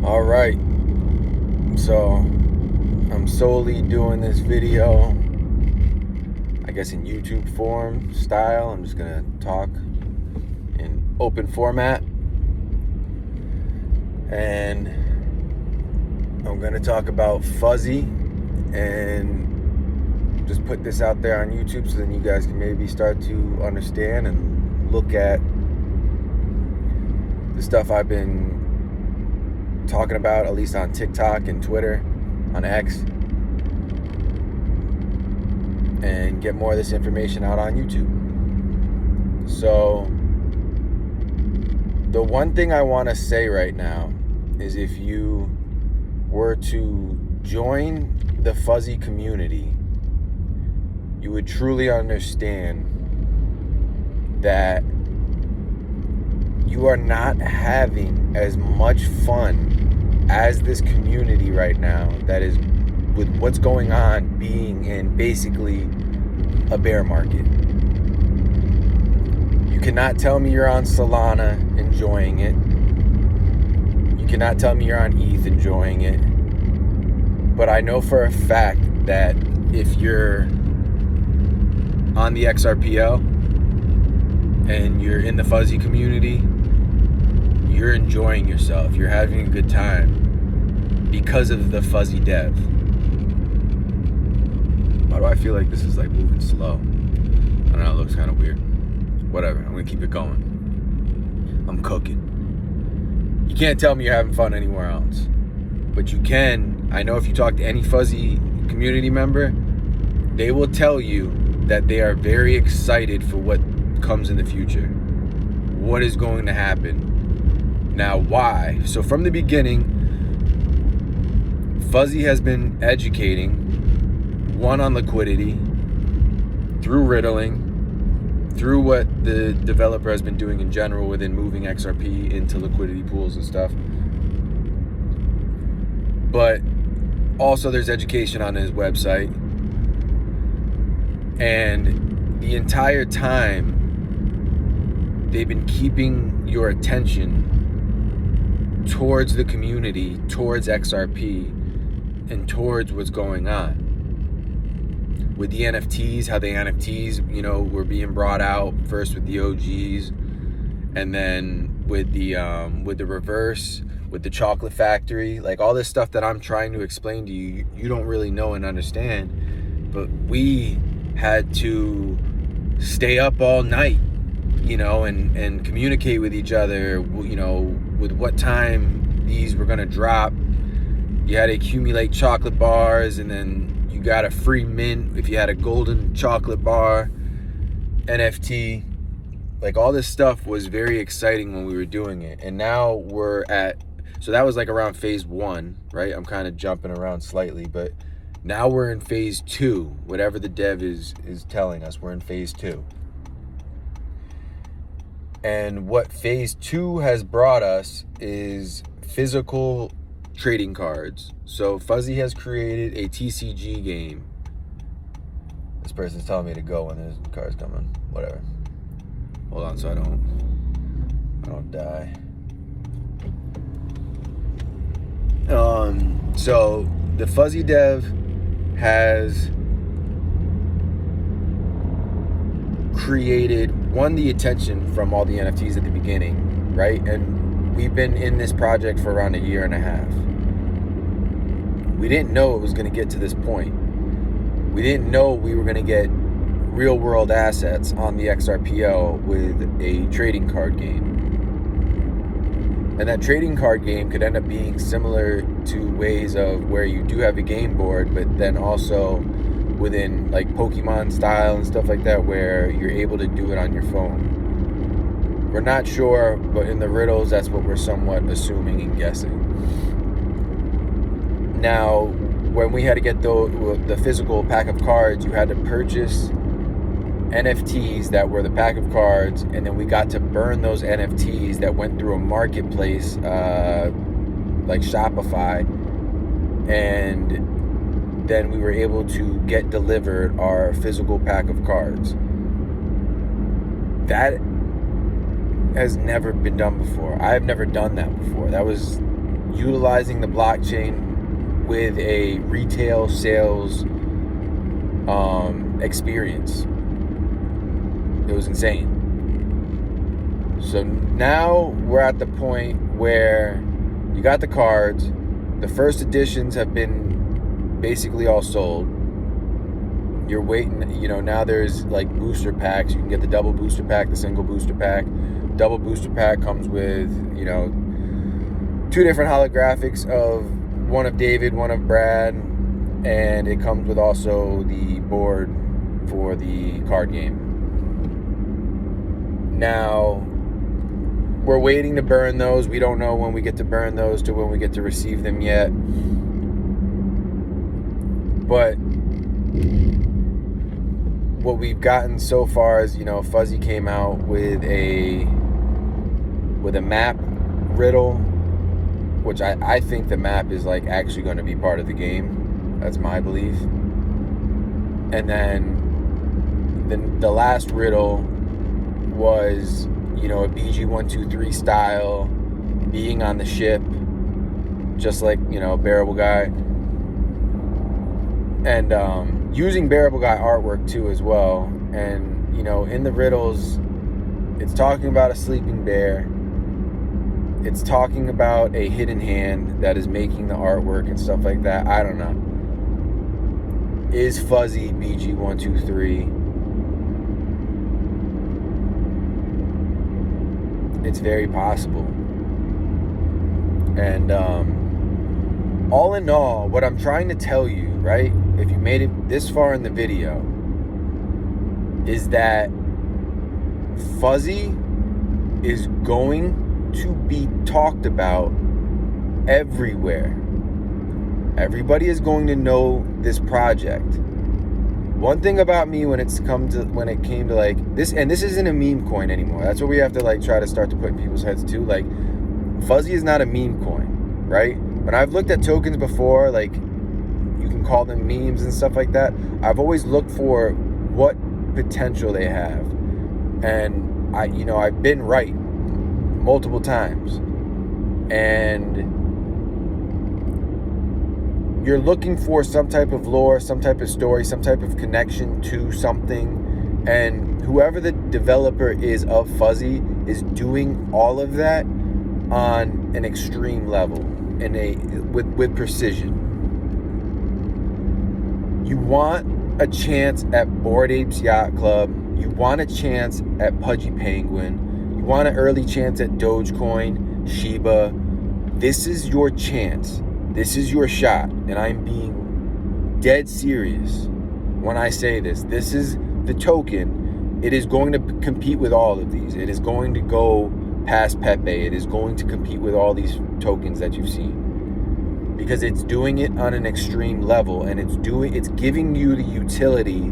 All right, so I'm solely doing this video, I guess in YouTube form style. I'm just gonna talk in open format, and I'm gonna talk about Fuzzy and just put this out there on YouTube so then you guys can maybe start to understand and look at the stuff I've been talking about, at least on TikTok and Twitter, on X, and get more of this information out on YouTube. So the one thing I want to say right now is if you were to join the Fuzzy community, you would truly understand that you are not having as much fun as this community right now that is with what's going on being in basically a bear market. You cannot tell me you're on Solana enjoying it. You cannot tell me you're on ETH enjoying it. But I know for a fact that if you're on the XRPL and you're in the Fuzzy community, you're enjoying yourself. You're having a good time because of the Fuzzy dev. Why do I feel like this is like moving slow? I don't know, it looks kind of weird. Whatever, I'm gonna keep it going. I'm cooking. You can't tell me you're having fun anywhere else. But you can, I know if you talk to any Fuzzy community member, they will tell you that they are very excited for what comes in the future. What is going to happen? Now, why? So from the beginning, Fuzzy has been educating, one, on liquidity, through riddling, through what the developer has been doing in general within moving XRP into liquidity pools and stuff. But also there's education on his website. And the entire time, they've been keeping your attention towards the community, towards XRP, and towards what's going on. With the NFTs, how the NFTs, were being brought out first with the OGs, and then with the reverse, with the chocolate factory, like all this stuff that I'm trying to explain to you, you don't really know and understand, but we had to stay up all night, and communicate with each other, with what time these were gonna drop. You had to accumulate chocolate bars, and then you got a free mint if you had a golden chocolate bar NFT. Like all this stuff was very exciting when we were doing it. And now so that was like around phase 1, right? I'm kind of jumping around slightly, but now we're in phase 2. Whatever the dev is telling us, we're in phase 2. And what phase 2 has brought us is physical trading cards. So Fuzzy has created a TCG game. This person's telling me to go when there's cars coming. Whatever. Hold on so I don't die. So the Fuzzy dev has created, the attention from all the NFTs at the beginning, right? And we've been in this project for around a year and a half. We didn't know it was going to get to this point. We didn't know we were going to get real world assets on the XRPL with a trading card game. And that trading card game could end up being similar to ways of where you do have a game board, but then also within like Pokemon style and stuff like that, where you're able to do it on your phone. We're not sure, but in the riddles, that's what we're somewhat assuming and guessing. Now, when we had to get the physical pack of cards, you had to purchase NFTs that were the pack of cards, and then we got to burn those NFTs that went through a marketplace like Shopify, and then we were able to get delivered our physical pack of cards. That has never been done before. I have never done that before. That was utilizing the blockchain with a retail sales experience. It was insane. So now we're at the point where you got the cards. The first editions have been basically all sold. You're waiting, now there's like booster packs. You can get the double booster pack, the single booster pack. Double booster pack comes with, 2 different holographics of one of David, one of Brad, and it comes with also the board for the card game. Now, we're waiting to burn those. We don't know when we get to burn those to when we get to receive them yet. But what we've gotten so far is, Fuzzy came out with a map riddle, which I think the map is like actually going to be part of the game. That's my belief. And then the last riddle was, a BG123 style, being on the ship, just like, Bearable Guy. And using Bearable Guy artwork too as well. And, in the riddles, it's talking about a sleeping bear. It's talking about a hidden hand that is making the artwork and stuff like that. I don't know. Is Fuzzy BG123? It's very possible. And all in all, what I'm trying to tell you, right, if you made it this far in the video, is that Fuzzy is going to be talked about everywhere. Everybody is going to know this project. One thing about me when it came to like this, and this isn't a meme coin anymore. That's what we have to like try to start to put in people's heads too. Like, Fuzzy is not a meme coin, right? When I've looked at tokens before, like you can call them memes and stuff like that, I've always looked for what potential they have. And I've been right multiple times. And you're looking for some type of lore, some type of story, some type of connection to something. And whoever the developer is of Fuzzy is doing all of that on an extreme level, with precision. You want a chance at Bored Apes Yacht Club. You want a chance at Pudgy Penguin. You want an early chance at Dogecoin, Shiba. This is your chance. This is your shot. And I'm being dead serious when I say this. This is the token. It is going to compete with all of these. It is going to go past Pepe. It is going to compete with all these tokens that you've seen, because it's doing it on an extreme level, and it's giving you the utility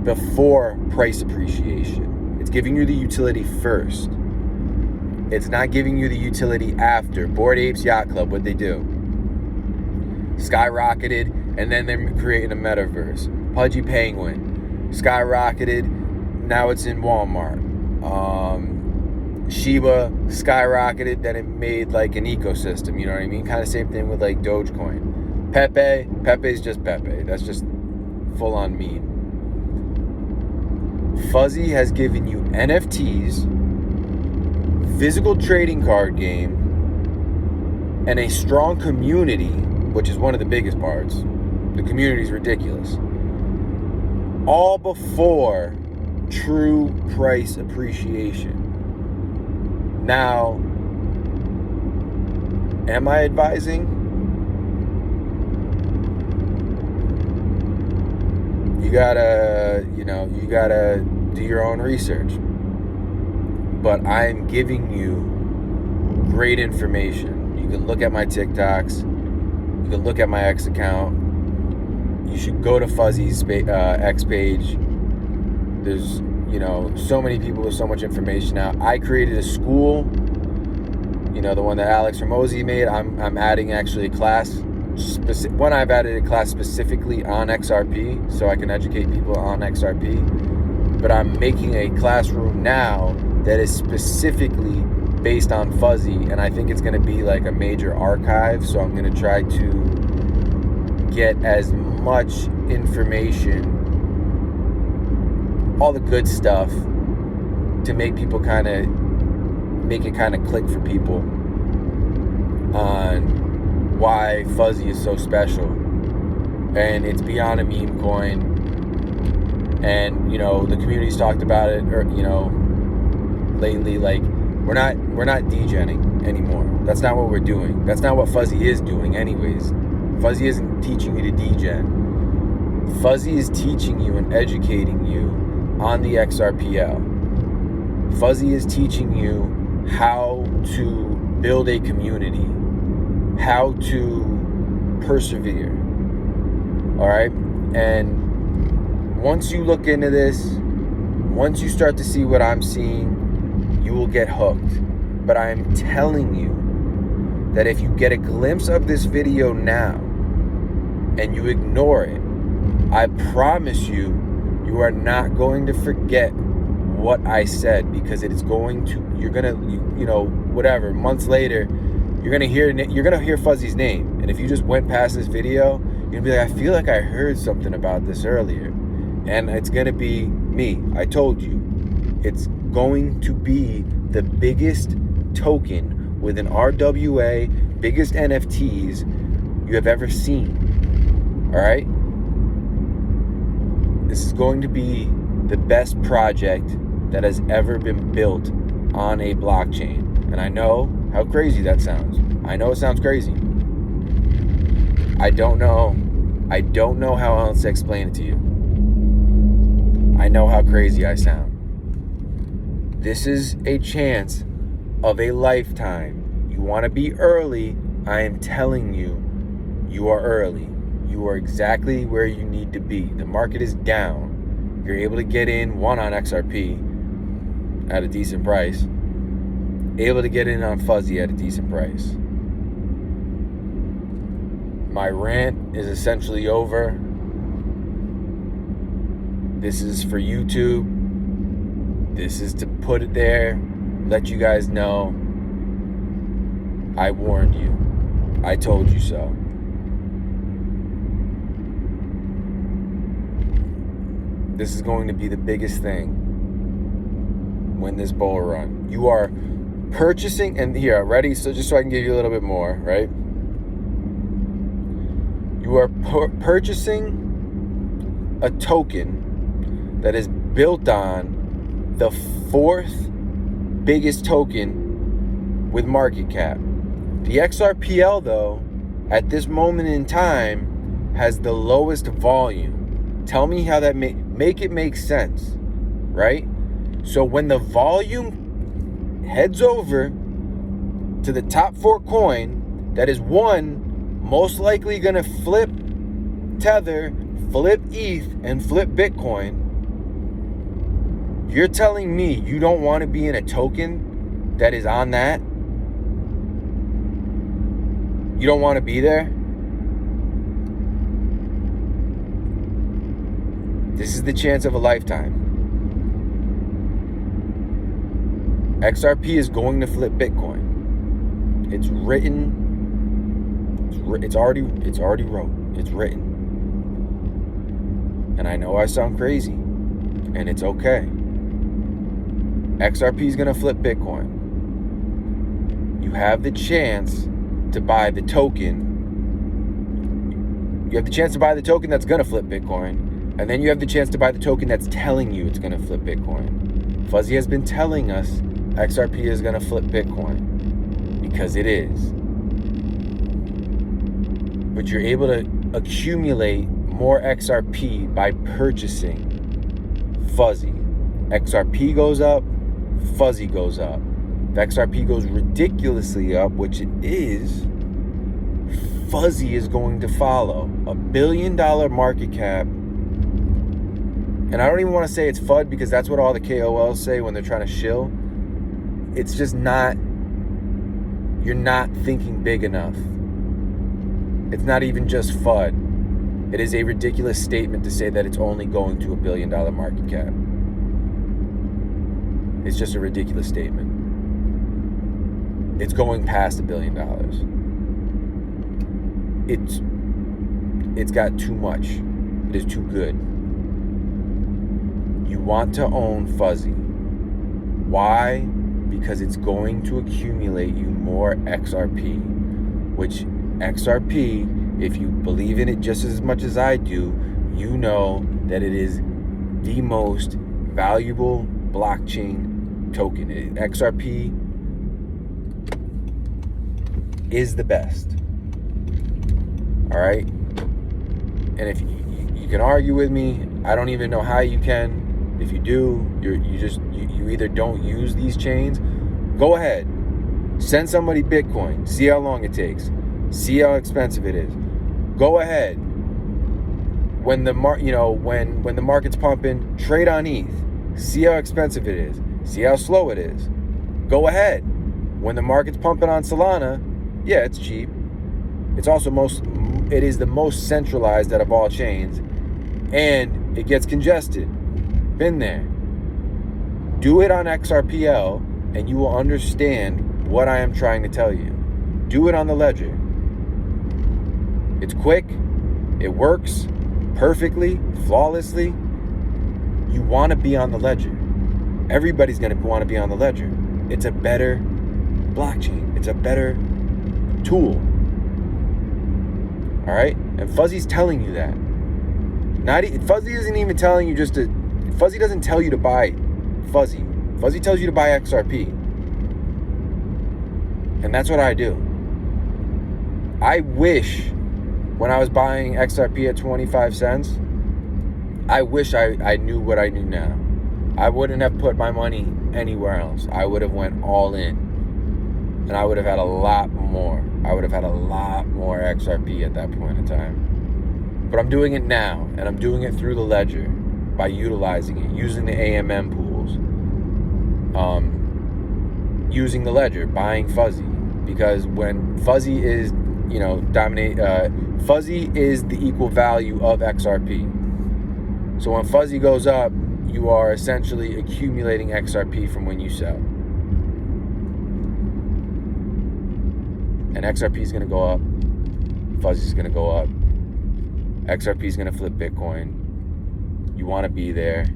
before price appreciation. It's giving you the utility first. It's not giving you the utility after. Bored Apes Yacht Club, what'd they do? Skyrocketed, and then they're creating a metaverse. Pudgy Penguin skyrocketed, now it's in Walmart. Shiba skyrocketed, then it made like an ecosystem, you know what I mean? Kind of same thing with like Dogecoin. Pepe's just Pepe. That's just full on meme. Fuzzy has given you NFTs, physical trading card game, and a strong community, which is one of the biggest parts. The community is ridiculous. All before true price appreciation. Now, am I advising? You gotta do your own research. But I'm giving you great information. You can look at my TikToks. You can look at my X account. You should go to Fuzzy's X page. There's, so many people with so much information out. I created a school, the one that Alex Ramosi made. I'm adding actually a class. I've added a class specifically on XRP, so I can educate people on XRP. But I'm making a classroom now that is specifically based on Fuzzy, and I think it's going to be like a major archive, so I'm going to try to get as much information, all the good stuff, to make it kind of click for people on why Fuzzy is so special. And it's beyond a meme coin. And, you know, the community's talked about it, or, you know, lately, like, we're not degenning anymore. That's not what we're doing. That's not what Fuzzy is doing anyways. Fuzzy isn't teaching you to degen. Fuzzy is teaching you and educating you on the XRPL. Fuzzy is teaching you how to build a community, how to persevere. All right? And once you look into this, once you start to see what I'm seeing, you will get hooked. But I am telling you that if you get a glimpse of this video now and you ignore it, I promise you, you are not going to forget what I said, because it is going to, you're going to, you know, whatever, months later, you're going to hear Fuzzy's name. And if you just went past this video, you're going to be like, I feel like I heard something about this earlier. And it's going to be me. I told you. It's going to be the biggest token with an RWA, biggest NFTs you have ever seen. All right? This is going to be the best project that has ever been built on a blockchain. And I know how crazy that sounds. I know it sounds crazy. I don't know how else to explain it to you. I know how crazy I sound. This is a chance of a lifetime. You want to be early, I am telling you, you are early. You are exactly where you need to be. The market is down. You're able to get in, one, on XRP at a decent price. Able to get in on Fuzzy at a decent price. My rant is essentially over. This is for YouTube. This is to put it there, let you guys know. I warned you. I told you so. This is going to be the biggest thing when this bull run. You are purchasing, and here, ready? So just so I can give you a little bit more, right? You are purchasing a token that is built on the fourth biggest token with market cap. The XRPL, though, at this moment in time, has the lowest volume. Tell me how that make it make sense, right? So when the volume heads over to the top 4 coin, that is one most likely gonna flip Tether, flip ETH, and flip Bitcoin. You're telling me you don't want to be in a token that is on that? You don't want to be there? This is the chance of a lifetime. XRP is going to flip Bitcoin. It's written. It's already wrote. It's written. And I know I sound crazy, and it's okay. XRP is going to flip Bitcoin. You have the chance to buy the token. You have the chance to buy the token that's going to flip Bitcoin. And then you have the chance to buy the token that's telling you it's going to flip Bitcoin. Fuzzy has been telling us XRP is going to flip Bitcoin. Because it is. But you're able to accumulate more XRP by purchasing Fuzzy. XRP goes up, Fuzzy goes up. If XRP goes ridiculously up, which it is, Fuzzy is going to follow. $1 billion market cap. And I don't even want to say it's FUD, because that's what all the KOLs say when they're trying to shill. It's just not, you're not thinking big enough. It's not even just FUD. It is a ridiculous statement to say that it's only going to $1 billion market cap. It's just a ridiculous statement. It's going past $1 billion. It's got too much. It is too good. You want to own Fuzzy. Why? Because it's going to accumulate you more XRP, which XRP, if you believe in it just as much as I do, you know that it is the most valuable blockchain token. XRP is the best. All right? And if you can argue with me, I don't even know how you can. If you do, you either don't use these chains. Go ahead, send somebody Bitcoin. See how long it takes. See how expensive it is. Go ahead. When the when the market's pumping, trade on ETH. See how expensive it is. See how slow it is. Go ahead. When the market's pumping on Solana, yeah, it's cheap. It's also it is the most centralized out of all chains, and it gets congested. Been there. Do it on XRPL, and you will understand what I am trying to tell you. Do it on the ledger. It's quick. It works perfectly, flawlessly. You want to be on the ledger. Everybody's going to want to be on the ledger. It's a better blockchain. It's a better tool. All right? And Fuzzy's telling you that. Fuzzy isn't even telling you Fuzzy doesn't tell you to buy Fuzzy. Fuzzy tells you to buy XRP. And that's what I do. I wish when I was buying XRP at 25 cents, I wish I knew what I knew now. I wouldn't have put my money anywhere else. I would have went all in. And I would have had a lot more. I would have had a lot more XRP at that point in time. But I'm doing it now, and I'm doing it through the ledger by utilizing it, using the AMM pools, using the ledger, buying Fuzzy. Because when Fuzzy is, Fuzzy is the equal value of XRP. So when Fuzzy goes up, you are essentially accumulating XRP from when you sell. And XRP is going to go up. Fuzzy is going to go up. XRP is going to flip Bitcoin. You want to be there.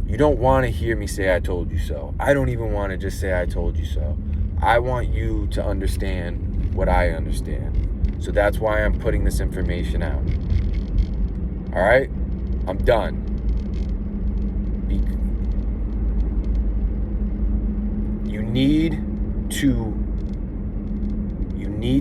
You don't want to hear me say I told you so. I don't even want to just say I told you so. I want you to understand what I understand. So that's why I'm putting this information out. All right? I'm done. You need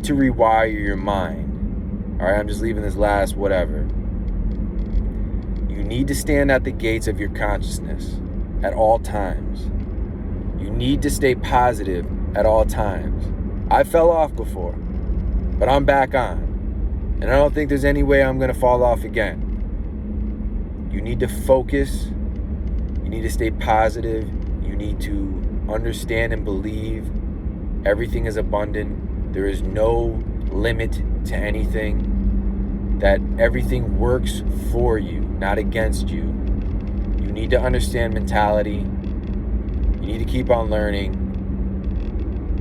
to rewire your mind. All right, I'm just leaving this last whatever. You need to stand at the gates of your consciousness at all times. You need to stay positive at all times. I fell off before, but I'm back on. And I don't think there's any way I'm going to fall off again. You need to focus. You need to stay positive. You need to understand and believe everything is abundant. There is no limit to anything. That everything works for you, not against you. You need to understand mentality. You need to keep on learning.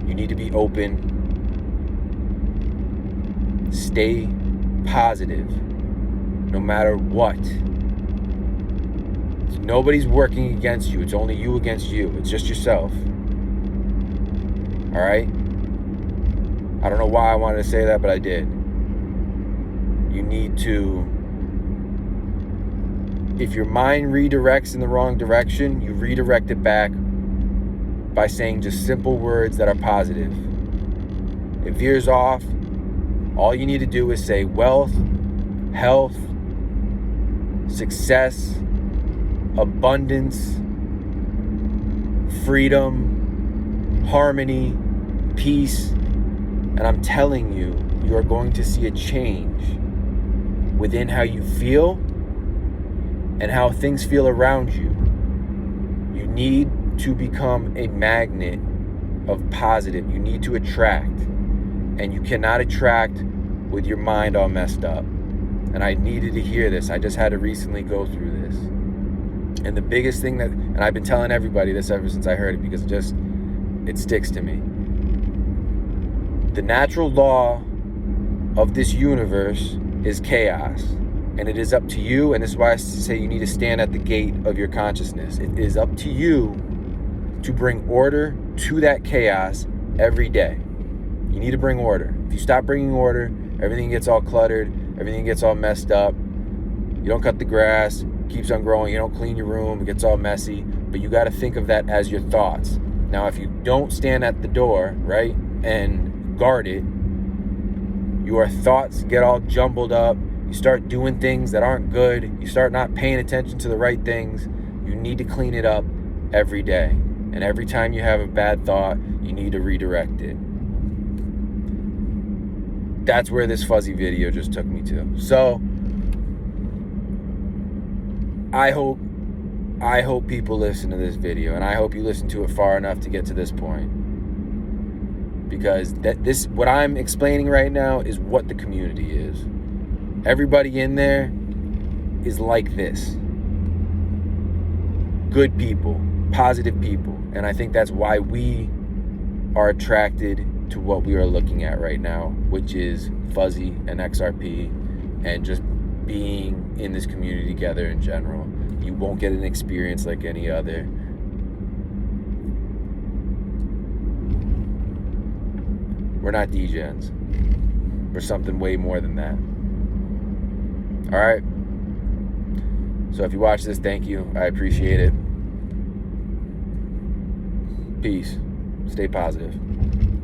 You need to be open. Stay positive, no matter what. Nobody's working against you. It's only you against you. It's just yourself. All right? I don't know why I wanted to say that, but I did. You need to, if your mind redirects in the wrong direction, you redirect it back by saying just simple words that are positive. If it veers off, all you need to do is say wealth, health, success, abundance, freedom, harmony, peace, and I'm telling you, you are going to see a change within how you feel and how things feel around you. You need to become a magnet of positive. You need to attract, and you cannot attract with your mind all messed up. And I needed to hear this. I just had to recently go through this. And the biggest thing and I've been telling everybody this ever since I heard it, because it sticks to me. The natural law of this universe is chaos. And it is up to you, and this is why I say you need to stand at the gate of your consciousness. It is up to you to bring order to that chaos every day. You need to bring order. If you stop bringing order, everything gets all cluttered, everything gets all messed up. You don't cut the grass, it keeps on growing, you don't clean your room, it gets all messy. But you got to think of that as your thoughts. Now, if you don't stand at the door, right, and guard it, your thoughts get all jumbled up. You start doing things that aren't good. You start not paying attention to the right things. You need to clean it up every day. And every time you have a bad thought, you need to redirect it. That's where this fuzzy video just took me to. So, I hope people listen to this video, and I hope you listen to it far enough to get to this point. Because what I'm explaining right now is what the community is. Everybody in there is like this. Good people, positive people. And I think that's why we are attracted to what we are looking at right now, which is Fuzzy and XRP and just being in this community together in general. You won't get an experience like any other. We're not degens. We're something way more than that. All right. So if you watch this, thank you. I appreciate it. Peace. Stay positive.